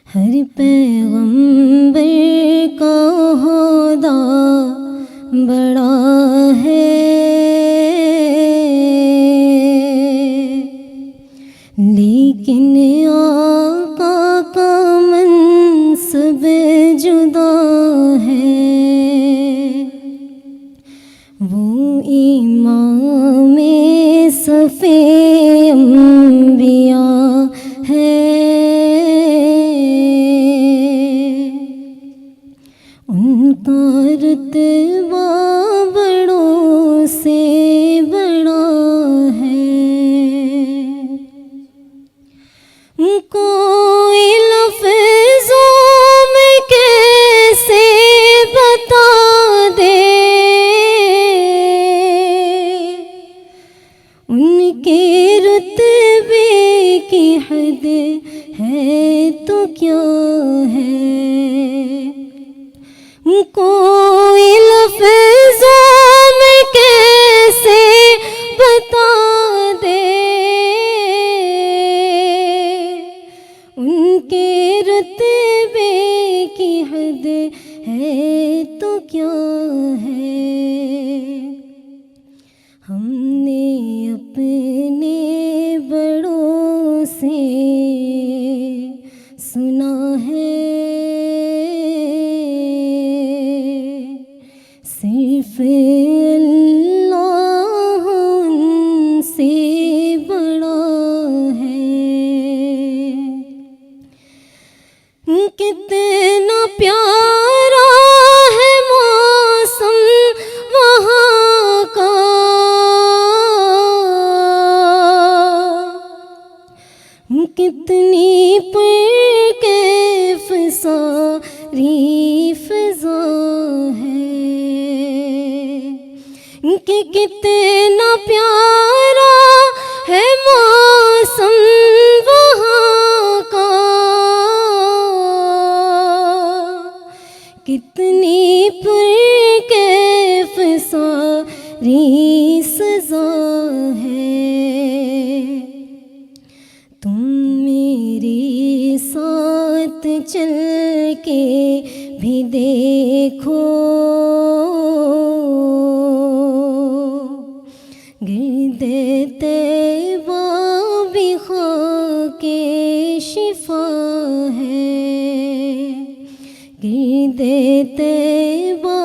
ہر پیغمبر کا عہدہ بڑا ہے، لیکن آقا کا منصب جدا ہے۔ وہ امام صف انبیاء ہے، ان کا رتبہ بڑوں سے بڑا ہے۔ کوئی لفظوں میں کیسے بتا دے ان کے رتبے کی حد ہے تو کیا ہے۔ کوئی لفظوں میں کیسے بتا دے ان کے رتبے کی حد ہے تو کیا ہے۔ ہم نے اپنے بڑوں سے سنا ہے، صرف اللہ ان سے بڑا ہے۔ کتنا پیارا ہے موسم وہاں کا، کتنی پرکیف ساری فضا ہے، کہ کتنا پیارا ہے موسم وہاں کا، کتنی پرکیف ساری سزا ہے۔ تم میرے ساتھ چل کے بھی دیکھو، گرد طیبہ بھی خاک شفا ہے، گرد طیبہ